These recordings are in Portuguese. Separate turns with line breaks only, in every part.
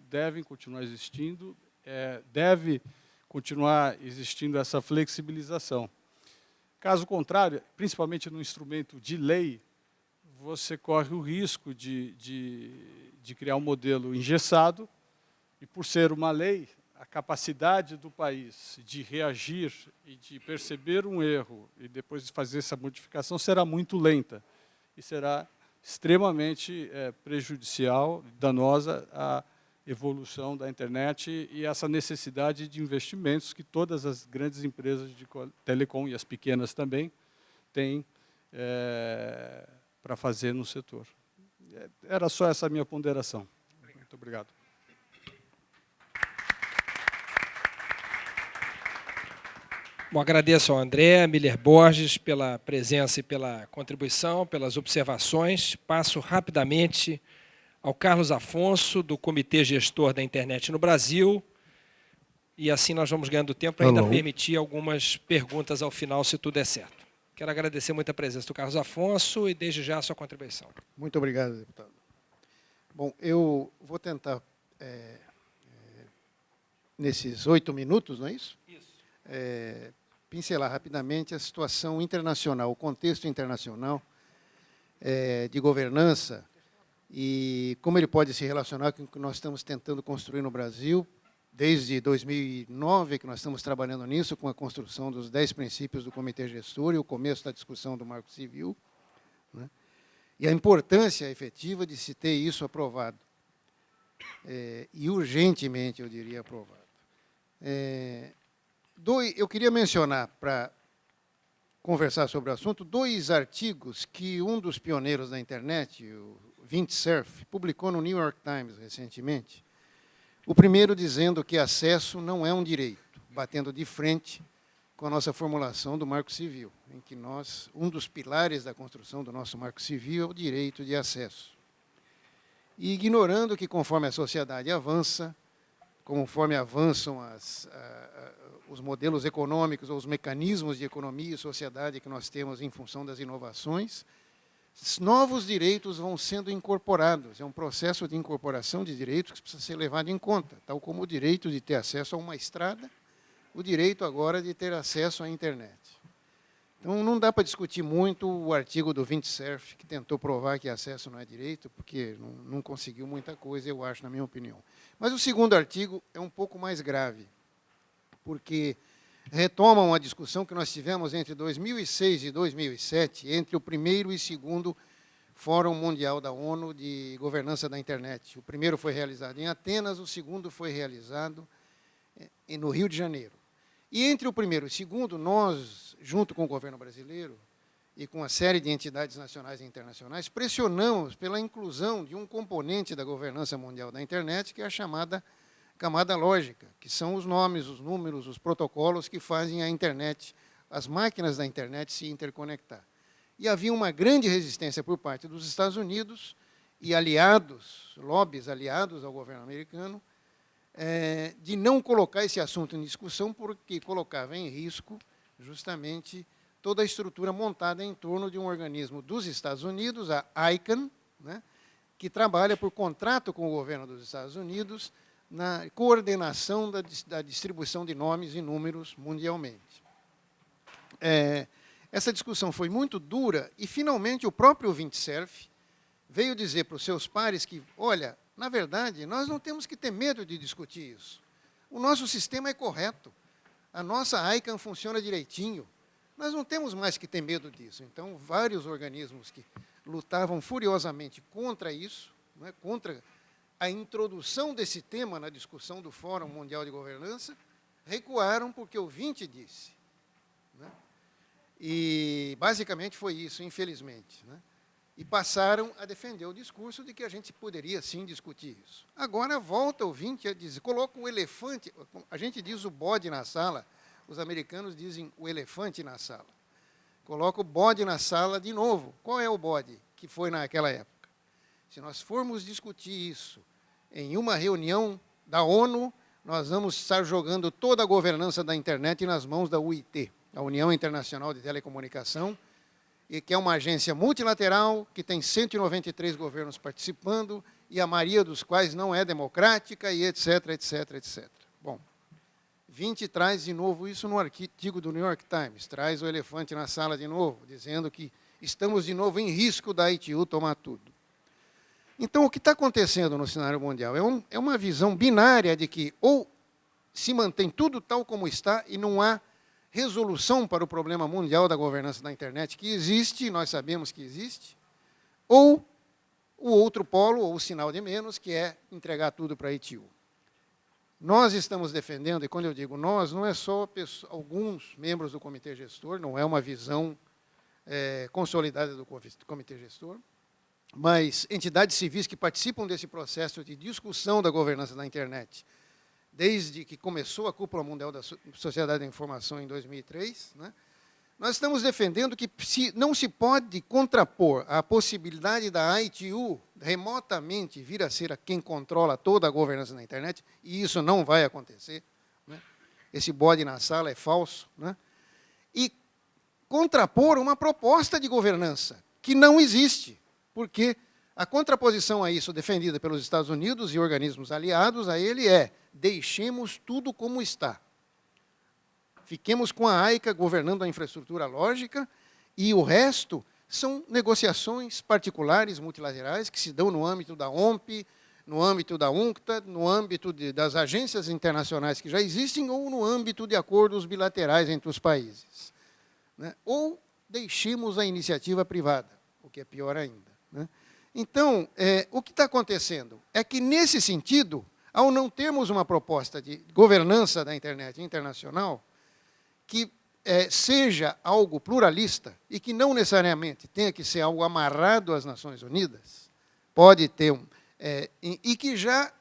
devem continuar existindo, deve continuar existindo essa flexibilização. Caso contrário, principalmente no instrumento de lei, você corre o risco de criar um modelo engessado, e por ser uma lei, a capacidade do país de reagir e de perceber um erro e depois de fazer essa modificação será muito lenta e será extremamente prejudicial, danosa à evolução da internet e essa necessidade de investimentos que todas as grandes empresas de telecom e as pequenas também têm para fazer no setor. Era só essa a minha ponderação. Muito obrigado.
Bom, agradeço ao André Miller Borges pela presença e pela contribuição, pelas observações. Passo rapidamente ao Carlos Afonso, do Comitê Gestor da Internet no Brasil, e assim nós vamos ganhando tempo para ainda permitir algumas perguntas ao final, se tudo der certo. Quero agradecer muito a presença do Carlos Afonso e, desde já, a sua contribuição.
Muito obrigado, deputado. Bom, eu vou tentar, nesses 8 minutos, não é isso?
Isso.
Pincelar rapidamente a situação internacional, o contexto internacional de governança e como ele pode se relacionar com o que nós estamos tentando construir no Brasil, desde 2009, que nós estamos trabalhando nisso, com a construção dos 10 princípios do Comitê Gestor e o começo da discussão do Marco Civil, né? E a importância efetiva de se ter isso aprovado, e urgentemente, eu diria, aprovado. Eu queria mencionar, para conversar sobre o assunto, 2 artigos que um dos pioneiros da internet, o Vint Cerf, publicou no New York Times recentemente. O primeiro dizendo que acesso não é um direito, batendo de frente com a nossa formulação do Marco Civil, em que um dos pilares da construção do nosso Marco Civil é o direito de acesso. E ignorando que, conforme a sociedade avança, conforme avançam os modelos econômicos ou os mecanismos de economia e sociedade que nós temos em função das inovações, novos direitos vão sendo incorporados. É um processo de incorporação de direitos que precisa ser levado em conta, tal como o direito de ter acesso a uma estrada, o direito agora de ter acesso à internet. Então, não dá para discutir muito o artigo do Vint Cerf, que tentou provar que acesso não é direito, porque não conseguiu muita coisa, eu acho, na minha opinião. Mas o segundo artigo é um pouco mais grave, porque retoma uma discussão que nós tivemos entre 2006 e 2007, entre o primeiro e segundo Fórum Mundial da ONU de Governança da Internet. O primeiro foi realizado em Atenas, o segundo foi realizado no Rio de Janeiro. E entre o primeiro e o segundo, nós, junto com o governo brasileiro e com uma série de entidades nacionais e internacionais, pressionamos pela inclusão de um componente da governança mundial da internet, que é a chamada camada lógica, que são os nomes, os números, os protocolos que fazem a internet, as máquinas da internet se interconectar. E havia uma grande resistência por parte dos Estados Unidos e aliados, lobbies aliados ao governo americano, de não colocar esse assunto em discussão, porque colocava em risco, justamente, toda a estrutura montada em torno de um organismo dos Estados Unidos, a ICANN, né, que trabalha por contrato com o governo dos Estados Unidos na coordenação da distribuição de nomes e números mundialmente. Essa discussão foi muito dura e, finalmente, o próprio Vint Cerf veio dizer para os seus pares que, olha, na verdade, nós não temos que ter medo de discutir isso. O nosso sistema é correto. A nossa ICANN funciona direitinho. Nós não temos mais que ter medo disso. Então, vários organismos que lutavam furiosamente contra isso, né, contra a introdução desse tema na discussão do Fórum Mundial de Governança, recuaram porque o Vint disse, né? E, basicamente, foi isso, infelizmente, né? E passaram a defender o discurso de que a gente poderia, sim, discutir isso. Agora, volta o Vint a dizer, coloca o elefante, a gente diz o bode na sala, os americanos dizem o elefante na sala. Coloca o bode na sala de novo. Qual é o bode que foi naquela época? Se nós formos discutir isso em uma reunião da ONU, nós vamos estar jogando toda a governança da internet nas mãos da UIT, a União Internacional de Telecomunicação, e que é uma agência multilateral, que tem 193 governos participando e a maioria dos quais não é democrática, e etc, etc, etc. Bom, 20 traz de novo isso no artigo do New York Times, traz o elefante na sala de novo, dizendo que estamos de novo em risco da ITU tomar tudo. Então, o que está acontecendo no cenário mundial é uma visão binária de que ou se mantém tudo tal como está e não há resolução para o problema mundial da governança da internet, que existe, nós sabemos que existe, ou o outro polo, ou o sinal de menos, que é entregar tudo para a ITU. Nós estamos defendendo, e quando eu digo nós, não é só alguns membros do comitê gestor, não é uma visão consolidada do comitê gestor, mas entidades civis que participam desse processo de discussão da governança da internet, desde que começou a Cúpula Mundial da Sociedade da Informação em 2003, né, nós estamos defendendo que não se pode contrapor a possibilidade da ITU remotamente vir a ser quem controla toda a governança na internet, e isso não vai acontecer, né, esse bode na sala é falso, né, e contrapor uma proposta de governança que não existe, porque a contraposição a isso defendida pelos Estados Unidos e organismos aliados a ele é: deixemos tudo como está. Fiquemos com a AICA governando a infraestrutura lógica e o resto são negociações particulares, multilaterais, que se dão no âmbito da OMP, no âmbito da UNCTAD, no âmbito das agências internacionais que já existem ou no âmbito de acordos bilaterais entre os países, né? Ou deixemos a iniciativa privada, o que é pior ainda, né? Então, o que está acontecendo é que, nesse sentido, ao não termos uma proposta de governança da internet internacional que seja algo pluralista e que não necessariamente tenha que ser algo amarrado às Nações Unidas, pode ter e que já,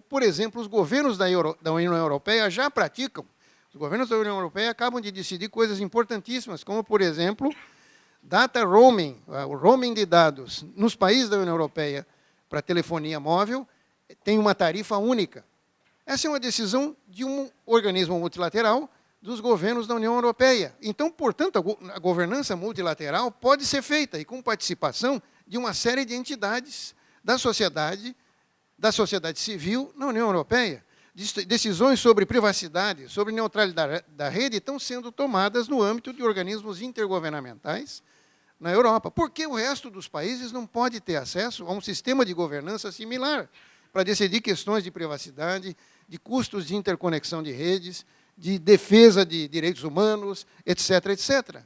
por exemplo, os governos da União Europeia já praticam. Os governos da União Europeia acabam de decidir coisas importantíssimas, como, por exemplo, data roaming, o roaming de dados nos países da União Europeia para telefonia móvel tem uma tarifa única. Essa é uma decisão de um organismo multilateral dos governos da União Europeia. Então, portanto, a governança multilateral pode ser feita e com participação de uma série de entidades da sociedade civil na União Europeia. Decisões sobre privacidade, sobre neutralidade da rede estão sendo tomadas no âmbito de organismos intergovernamentais na Europa. Porque o resto dos países não pode ter acesso a um sistema de governança similar para decidir questões de privacidade, de custos de interconexão de redes, de defesa de direitos humanos, etc., etc.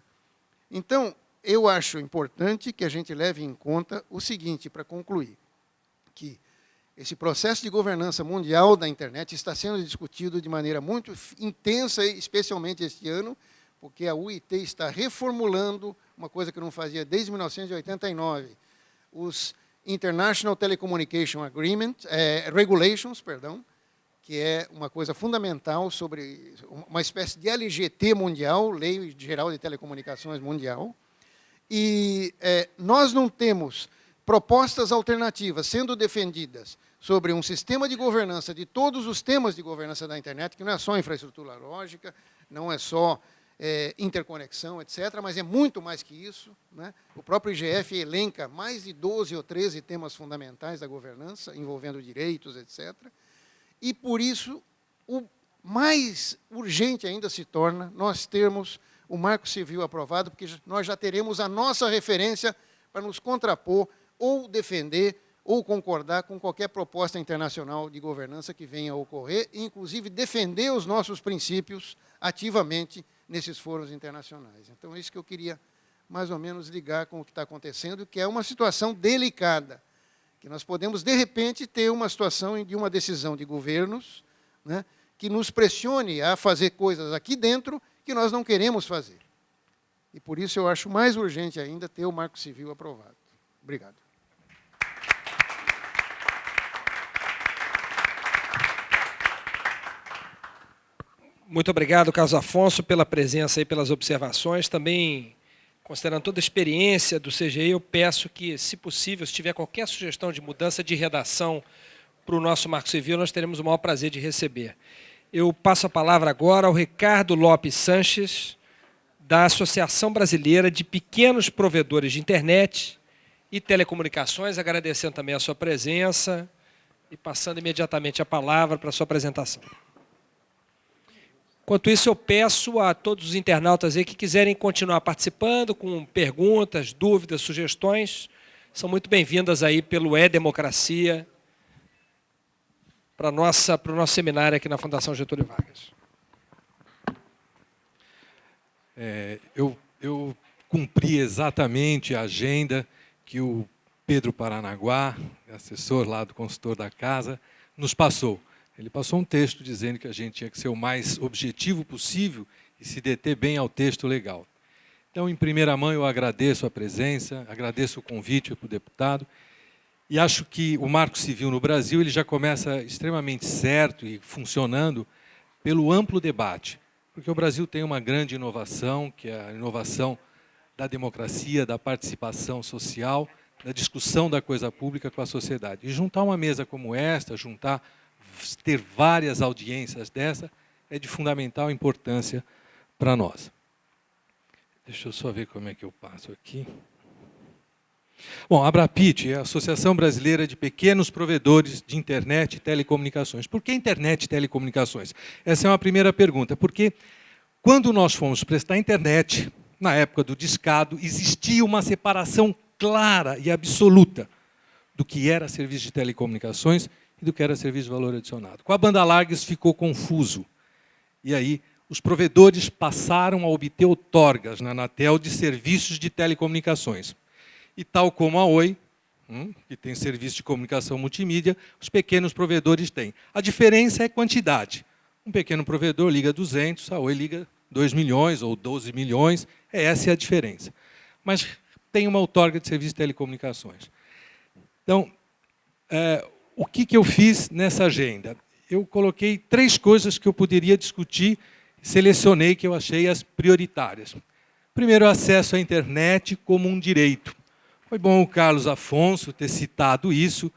Então, eu acho importante que a gente leve em conta o seguinte, para concluir, que esse processo de governança mundial da internet está sendo discutido de maneira muito intensa, especialmente este ano, porque a UIT está reformulando uma coisa que não fazia desde 1989, os International Telecommunication Regulations, perdão, que é uma coisa fundamental sobre uma espécie de LGT mundial, Lei Geral de Telecomunicações Mundial, e nós não temos propostas alternativas sendo defendidas sobre um sistema de governança de todos os temas de governança da internet, que não é só infraestrutura lógica, não é só interconexão, etc., mas é muito mais que isso, né? O próprio IGF elenca mais de 12 ou 13 temas fundamentais da governança, envolvendo direitos, etc., e, por isso, o mais urgente ainda se torna nós termos o Marco Civil aprovado, porque nós já teremos a nossa referência para nos contrapor ou defender ou concordar com qualquer proposta internacional de governança que venha a ocorrer, e, inclusive, defender os nossos princípios ativamente nesses fóruns internacionais. Então, é isso que eu queria, mais ou menos, ligar com o que está acontecendo, que é uma situação delicada, que nós podemos, de repente, ter uma situação de uma decisão de governos, né, que nos pressione a fazer coisas aqui dentro que nós não queremos fazer. E, por isso, eu acho mais urgente ainda ter o Marco Civil aprovado. Obrigado.
Muito obrigado, Carlos Afonso, pela presença e pelas observações. Também, considerando toda a experiência do CGI, eu peço que, se possível, se tiver qualquer sugestão de mudança de redação para o nosso Marco Civil, nós teremos o maior prazer de receber. Eu passo a palavra agora ao Ricardo Lopes Sanches, da Associação Brasileira de Pequenos Provedores de Internet e Telecomunicações, agradecendo também a sua presença e passando imediatamente a palavra para a sua apresentação. Enquanto isso, eu peço a todos os internautas aí que quiserem continuar participando com perguntas, dúvidas, sugestões, são muito bem-vindas aí pelo E-Democracia para o nosso seminário aqui na Fundação Getúlio Vargas.
Eu cumpri exatamente a agenda que o Pedro Paranaguá, assessor lá do consultor da casa, nos passou. Ele passou um texto dizendo que a gente tinha que ser o mais objetivo possível e se deter bem ao texto legal. Então, em primeira mão, eu agradeço a presença, agradeço o convite para o deputado, e acho que o Marco Civil no Brasil ele já começa extremamente certo e funcionando pelo amplo debate, porque o Brasil tem uma grande inovação, que é a inovação da democracia, da participação social, da discussão da coisa pública com a sociedade. E juntar uma mesa como esta, ter várias audiências dessa, é de fundamental importância para nós. Deixa eu só ver como é que eu passo aqui. Bom, a Abrapit é a Associação Brasileira de Pequenos Provedores de Internet e Telecomunicações. Por que internet e telecomunicações? Essa é uma primeira pergunta, porque quando nós fomos prestar internet, na época do discado, existia uma separação clara e absoluta do que era serviço de telecomunicações e do que era serviço de valor adicionado. Com a banda larga isso ficou confuso. E aí os provedores passaram a obter outorgas na Anatel de serviços de telecomunicações. E tal como a Oi, que tem serviço de comunicação multimídia, os pequenos provedores têm. A diferença é quantidade. Um pequeno provedor liga 200, a Oi liga 2 milhões ou 12 milhões, essa é a diferença. Mas tem uma outorga de serviço de telecomunicações. Então, o que eu fiz nessa agenda? Eu coloquei 3 coisas que eu poderia discutir, selecionei que eu achei as prioritárias. Primeiro, o acesso à internet como um direito. Foi bom o Carlos Afonso ter citado isso,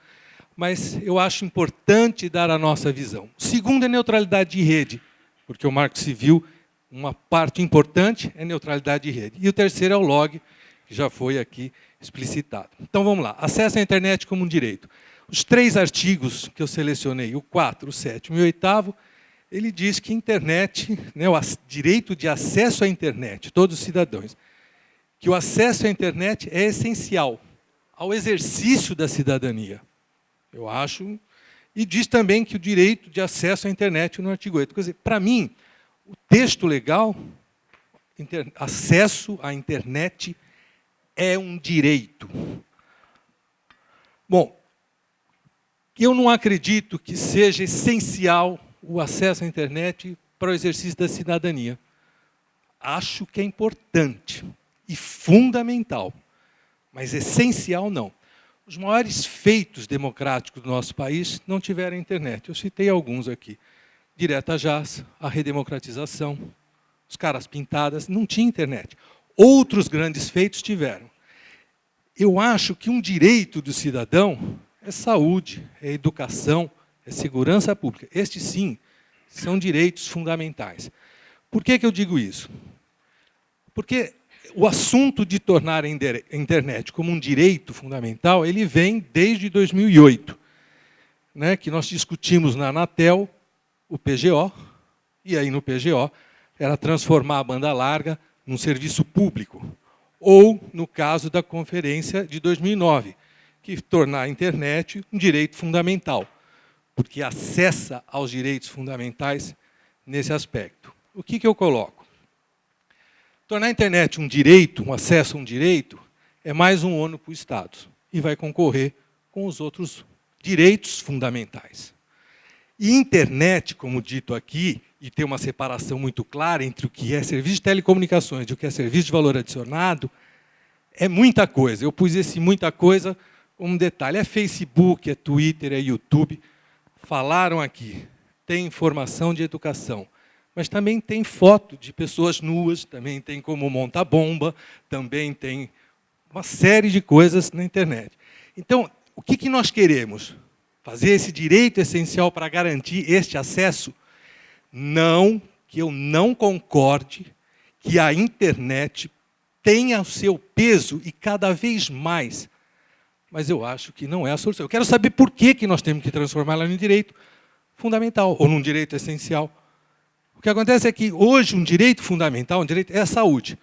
mas eu acho importante dar a nossa visão. O segundo é neutralidade de rede, porque o Marco Civil, uma parte importante é neutralidade de rede. E o terceiro é o log, que já foi aqui explicitado. Então, vamos lá. Acesso à internet como um direito. Os 3 artigos que eu selecionei, o 4, o 7 e o 8º, ele diz que internet, né, o direito de acesso à internet, todos os cidadãos, que o acesso à internet é essencial ao exercício da cidadania. Eu acho. E diz também que o direito de acesso à internet no artigo 8. Quer dizer, para mim, o texto legal, acesso à internet é um direito. Bom, eu não acredito que seja essencial o acesso à internet para o exercício da cidadania. Acho que é importante e fundamental, mas essencial não. Os maiores feitos democráticos do nosso país não tiveram internet. Eu citei alguns aqui. Direta Jazz, a redemocratização, os caras pintadas, não tinha internet. Outros grandes feitos tiveram. Eu acho que um direito do cidadão é saúde, é educação, é segurança pública. Estes, sim, são direitos fundamentais. Por que eu digo isso? Porque o assunto de tornar a internet como um direito fundamental, ele vem desde 2008, né, que nós discutimos na Anatel o PGO, e aí no PGO era transformar a banda larga num serviço público. Ou, no caso da conferência de 2009, que tornar a internet um direito fundamental, porque acessa aos direitos fundamentais nesse aspecto. O que eu coloco? Tornar a internet um direito, um acesso a um direito, é mais um ônus para o Estado e vai concorrer com os outros direitos fundamentais. E internet, como dito aqui, e tem uma separação muito clara entre o que é serviço de telecomunicações e o que é serviço de valor adicionado, é muita coisa. Eu pus esse muita coisa como um detalhe. É Facebook, é Twitter, é YouTube. Falaram aqui, tem informação de educação, mas também tem foto de pessoas nuas, também tem como montar bomba, também tem uma série de coisas na internet. Então, o que nós queremos? Fazer esse direito essencial para garantir este acesso? Não, que eu não concorde que a internet tenha o seu peso e cada vez mais mas eu acho que não é a solução. Eu quero saber por que nós temos que transformá-la em direito fundamental, ou num direito essencial. O que acontece é que, hoje, um direito fundamental, um direito é a saúde.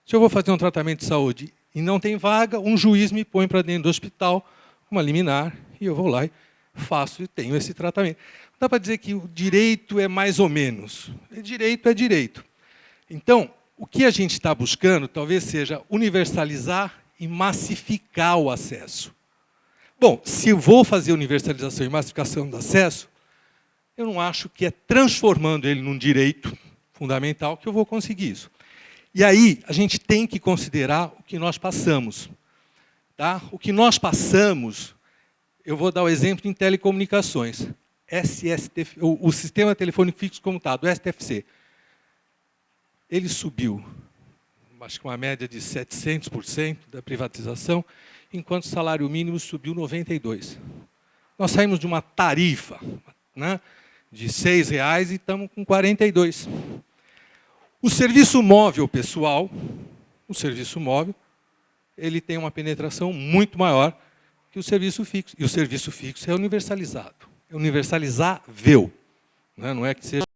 Se eu vou fazer um tratamento de saúde e não tem vaga, um juiz me põe para dentro do hospital, uma liminar, e eu vou lá e faço e tenho esse tratamento. Não dá para dizer que o direito é mais ou menos. Direito é direito. Então, o que a gente está buscando talvez seja universalizar e massificar o acesso. Bom, se eu vou fazer universalização e massificação do acesso, eu não acho que é transformando ele num direito fundamental que eu vou conseguir isso. E aí, a gente tem que considerar o que nós passamos. Tá? O que nós passamos, eu vou dar o exemplo em telecomunicações. o Sistema Telefônico Fixo Comutado, o STFC, ele subiu, acho que uma média de 700% da privatização, enquanto o salário mínimo subiu 92%. Nós saímos de uma tarifa, né, de R$ 6,00 e estamos com 42. O serviço móvel, pessoal, ele tem uma penetração muito maior que o serviço fixo. E o serviço fixo é universalizado. É universalizável. Não é que seja